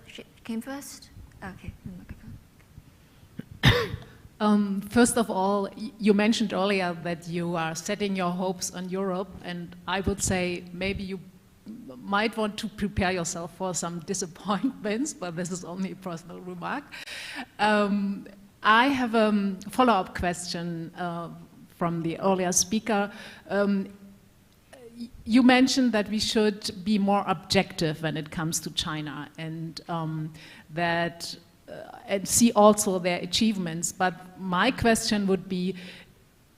She came first? Okay. First of all, you mentioned earlier that you are setting your hopes on Europe, and I would say maybe you might want to prepare yourself for some disappointments, but this is only a personal remark. I have a follow-up question from the earlier speaker. You mentioned that we should be more objective when it comes to China, and that and see also their achievements. But my question would be,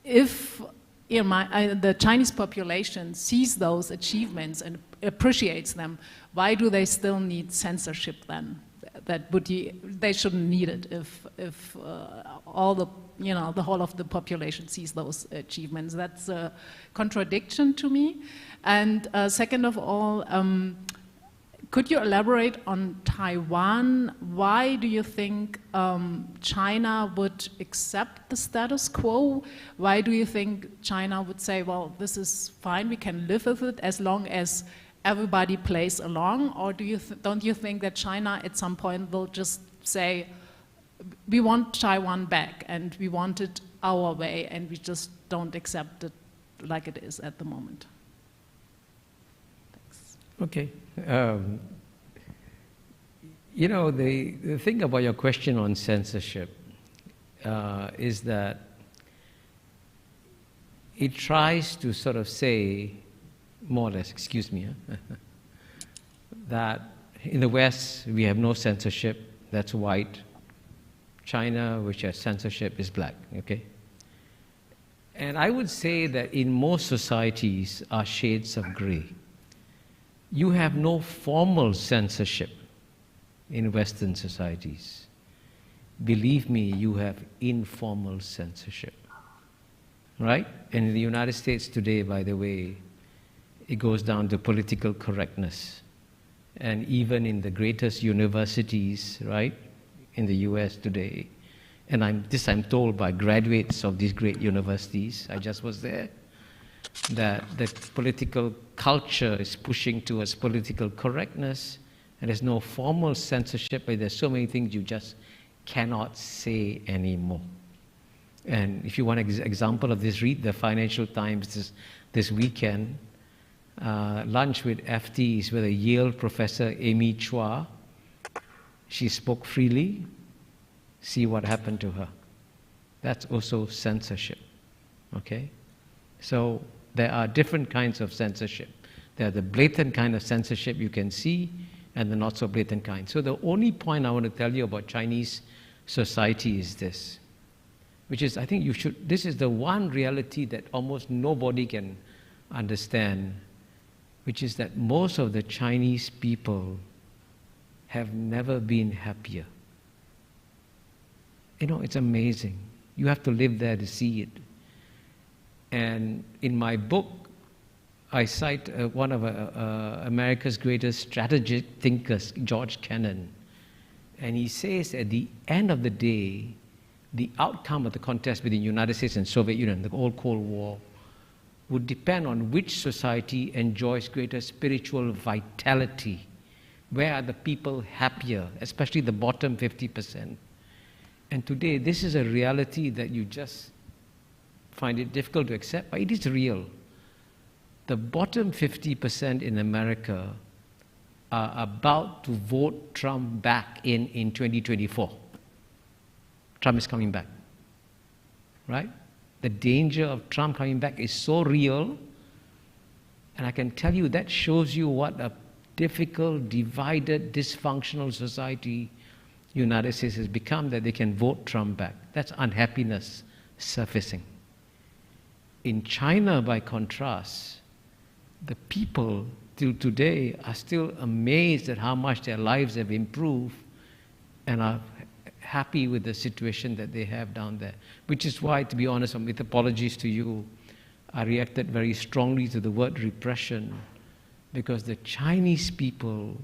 if the Chinese population sees those achievements and appreciates them, why do they still need censorship then? They shouldn't need it if all the the whole of the population sees those achievements. That's a contradiction to me. And second of all, could you elaborate on Taiwan? Why do you think China would accept the status quo? Why do you think China would say, well, this is fine, we can live with it as long as everybody plays along? Or don't you think that China at some point will just say, we want Taiwan back and we want it our way and we just don't accept it like it is at the moment? Thanks. Okay. The thing about your question on censorship is that it tries to sort of say, more or less, excuse me, that in the West we have no censorship, that's white. China, which has censorship, is black, okay? And I would say that in most societies are shades of gray. You have no formal censorship in Western societies. Believe me, you have informal censorship, right? And in the United States today, by the way, it goes down to political correctness. And even in the greatest universities, right, in the US today, and I'm told by graduates of these great universities, I just was there, that the political culture is pushing towards political correctness, and there's no formal censorship, but there's so many things you just cannot say anymore. And if you want an example of this, read the Financial Times this weekend, lunch with FTs with a Yale professor, Amy Chua. She spoke freely. See what happened to her. That's also censorship, okay? So there are different kinds of censorship. There are the blatant kind of censorship you can see, and the not so blatant kind. So the only point I want to tell you about Chinese society is this, which is, I think this is the one reality that almost nobody can understand, which is that most of the Chinese people have never been happier. It's amazing. You have to live there to see it. And in my book, I cite one of America's greatest strategic thinkers, George Kennan. And he says at the end of the day, the outcome of the contest between the United States and Soviet Union, the old Cold War, would depend on which society enjoys greater spiritual vitality. Where are the people happier, especially the bottom 50%? And today, this is a reality that you just find it difficult to accept, but it is real. The bottom 50% in America are about to vote Trump back in 2024. Trump is coming back, right? The danger of Trump coming back is so real, and I can tell you that shows you what a difficult, divided, dysfunctional society United States has become, that they can vote Trump back. That's unhappiness surfacing. In China, by contrast, the people till today are still amazed at how much their lives have improved and are happy with the situation that they have down there. Which is why, to be honest, with apologies to you, I reacted very strongly to the word repression, because the Chinese people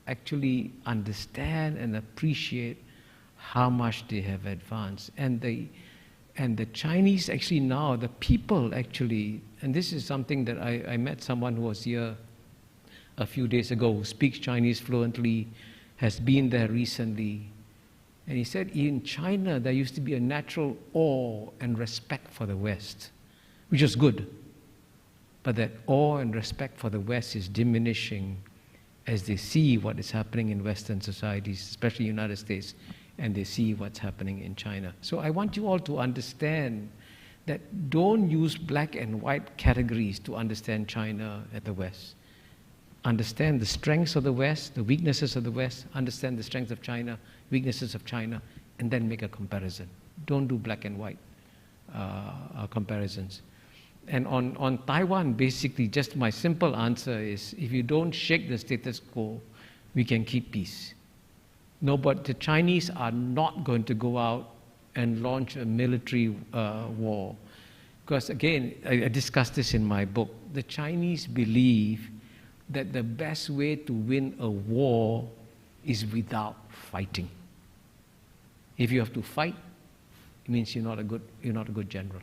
actually understand and appreciate how much they have advanced. And the Chinese actually now, the people actually, and this is something that I met someone who was here a few days ago who speaks Chinese fluently, has been there recently. And he said in China there used to be a natural awe and respect for the West, which is good. But that awe and respect for the West is diminishing as they see what is happening in Western societies, especially the United States, and they see what's happening in China. So I want you all to understand that don't use black and white categories to understand China and the West. Understand the strengths of the West, the weaknesses of the West, understand the strengths of China, weaknesses of China, and then make a comparison. Don't do black and white comparisons. And on Taiwan, basically, just my simple answer is, if you don't shake the status quo, we can keep peace. No, but the Chinese are not going to go out and launch a military war. Because again, I discussed this in my book, the Chinese believe that the best way to win a war is without fighting. If you have to fight, it means you're not a good general.